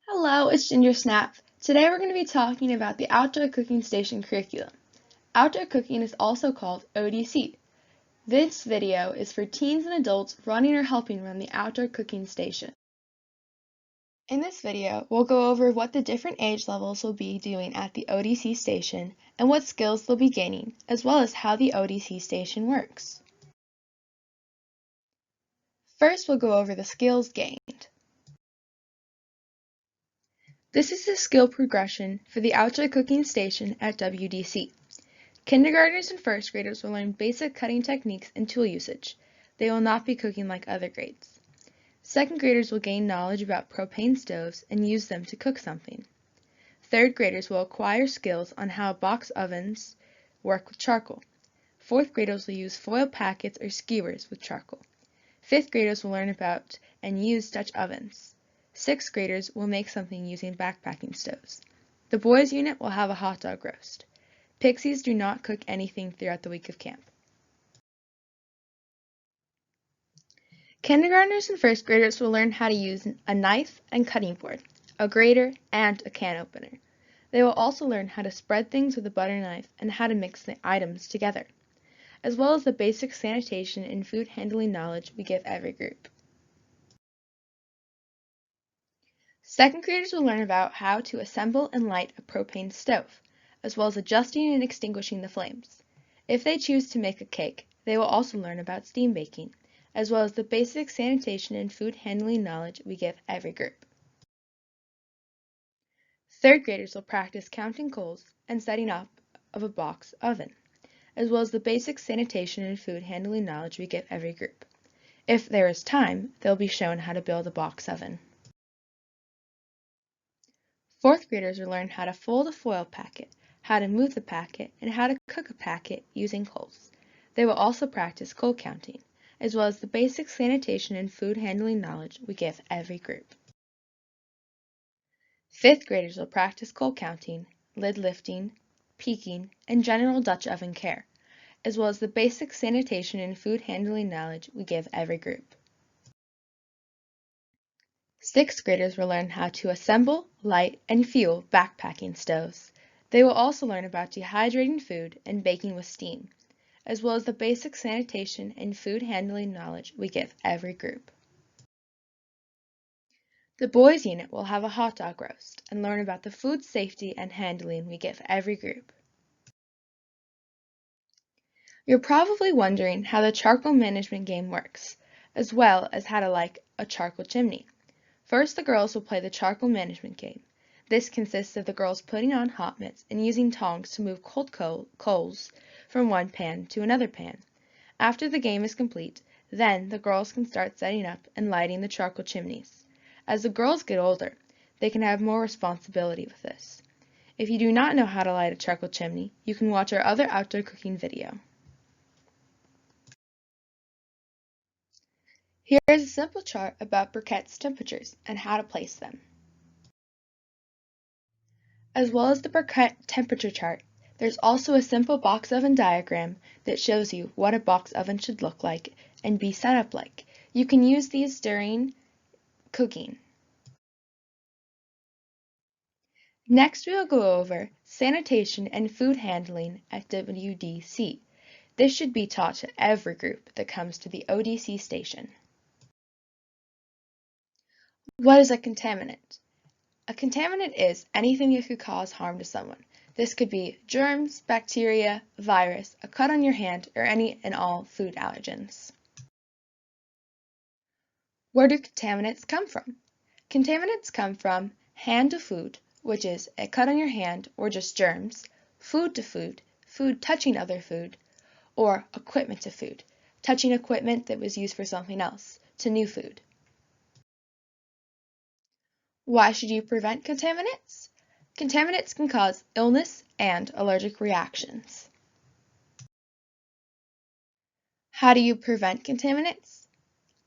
Hello, it's Ginger Snap. Today we're going to be talking about the Outdoor Cooking Station curriculum. Outdoor cooking is also called ODC. This video is for teens and adults running or helping run the Outdoor Cooking Station. In this video, we'll go over what the different age levels will be doing at the ODC station and what skills they'll be gaining, as well as how the ODC station works. First, we'll go over the skills gained. This is the skill progression for the Outdoor Cooking Station at WDC. Kindergartners and first graders will learn basic cutting techniques and tool usage. They will not be cooking like other grades. Second graders will gain knowledge about propane stoves and use them to cook something. Third graders will acquire skills on how box ovens work with charcoal. Fourth graders will use foil packets or skewers with charcoal. Fifth graders will learn about and use Dutch ovens. Sixth graders will make something using backpacking stoves. The boys unit will have a hot dog roast. Pixies do not cook anything throughout the week of camp. Kindergartners and first graders will learn how to use a knife and cutting board, a grater, and a can opener. They will also learn how to spread things with a butter knife and how to mix the items together, as well as the basic sanitation and food handling knowledge we give every group. Second graders will learn about how to assemble and light a propane stove, as well as adjusting and extinguishing the flames. If they choose to make a cake, they will also learn about steam baking, as well as the basic sanitation and food handling knowledge we give every group. Third graders will practice counting coals and setting up of a box oven, as well as the basic sanitation and food handling knowledge we give every group. If there is time, they'll be shown how to build a box oven. Fourth graders will learn how to fold a foil packet, how to move the packet, and how to cook a packet using coals. They will also practice coal counting, as well as the basic sanitation and food handling knowledge we give every group. Fifth graders will practice coal counting, lid lifting, peeking, and general Dutch oven care, as well as the basic sanitation and food handling knowledge we give every group. Sixth graders will learn how to assemble, light, and fuel backpacking stoves. They will also learn about dehydrating food and baking with steam, as well as the basic sanitation and food handling knowledge we give every group. The boys unit will have a hot dog roast and learn about the food safety and handling we give every group. You're probably wondering how the charcoal management game works, as well as how to light a charcoal chimney. First, the girls will play the charcoal management game. This consists of the girls putting on hot mitts and using tongs to move cold coals from one pan to another pan. After the game is complete, then the girls can start setting up and lighting the charcoal chimneys. As the girls get older, they can have more responsibility with this. If you do not know how to light a charcoal chimney, you can watch our other outdoor cooking video. Here is a simple chart about briquettes temperatures and how to place them. As well as the briquette temperature chart, there's also a simple box oven diagram that shows you what a box oven should look like and be set up like. You can use these during cooking. Next, we will go over sanitation and food handling at WDC. This should be taught to every group that comes to the ODC station. What is a contaminant? A contaminant is anything that could cause harm to someone. This could be germs, bacteria, virus, a cut on your hand, or any and all food allergens. Where do contaminants come from? Contaminants come from hand to food, which is a cut on your hand or just germs, food to food, food touching other food, or equipment to food, touching equipment that was used for something else, to new food. Why should you prevent contaminants? Contaminants can cause illness and allergic reactions. How do you prevent contaminants?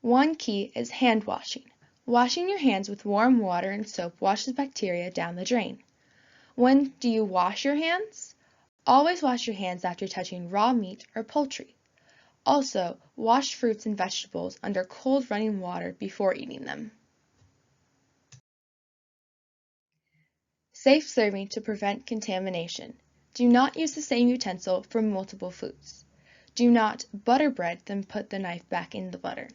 One key is hand washing. Washing your hands with warm water and soap washes bacteria down the drain. When do you wash your hands? Always wash your hands after touching raw meat or poultry. Also, wash fruits and vegetables under cold running water before eating them. Safe serving to prevent contamination. Do not use the same utensil for multiple foods. Do not butter bread, then put the knife back in the butter.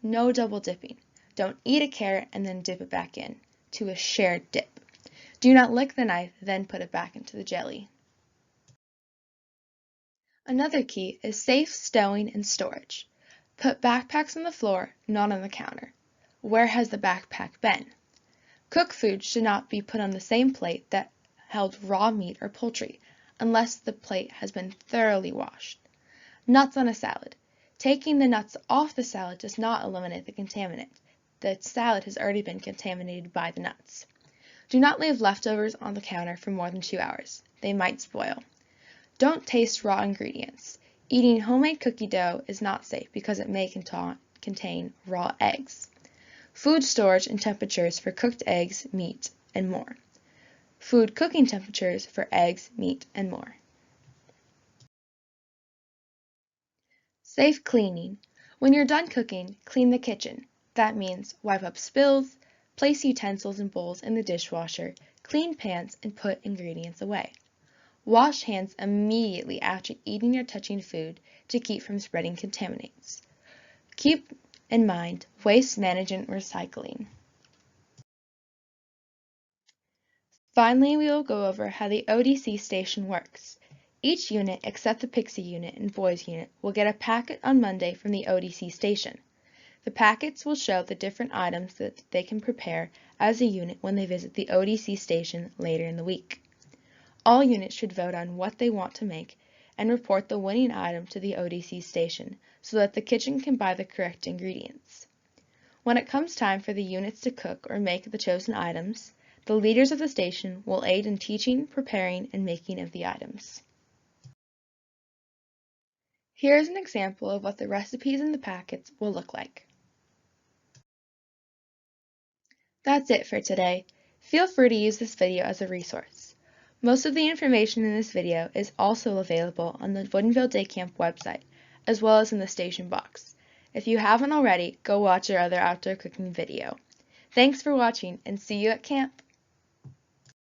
No double dipping. Don't eat a carrot and then dip it back in to a shared dip. Do not lick the knife, then put it back into the jelly. Another key is safe stowing and storage. Put backpacks on the floor, not on the counter. Where has the backpack been? Cooked food should not be put on the same plate that held raw meat or poultry, unless the plate has been thoroughly washed. Nuts on a salad. Taking the nuts off the salad does not eliminate the contaminant. The salad has already been contaminated by the nuts. Do not leave leftovers on the counter for more than 2 hours. They might spoil. Don't taste raw ingredients. Eating homemade cookie dough is not safe because it may contain raw eggs. Food storage and temperatures for cooked eggs, meat, and more. Food cooking temperatures for eggs, meat, and more. Safe cleaning. When you're done cooking, clean the kitchen. That means wipe up spills, place utensils and bowls in the dishwasher, clean pans, and put ingredients away. Wash hands immediately after eating or touching food to keep from spreading contaminants. Keep in mind waste management and recycling. Finally, we will go over how the ODC station works. Each unit except the Pixie unit and Boys unit will get a packet on Monday from the ODC station. The packets will show the different items that they can prepare as a unit when they visit the ODC station later in the week. All units should vote on what they want to make and report the winning item to the ODC station so that the kitchen can buy the correct ingredients. When it comes time for the units to cook or make the chosen items, the leaders of the station will aid in teaching, preparing, and making of the items. Here is an example of what the recipes in the packets will look like. That's it for today. Feel free to use this video as a resource. Most of the information in this video is also available on the Woodinville Day Camp website, as well as in the station box. If you haven't already, go watch our other outdoor cooking video. Thanks for watching, and see you at camp!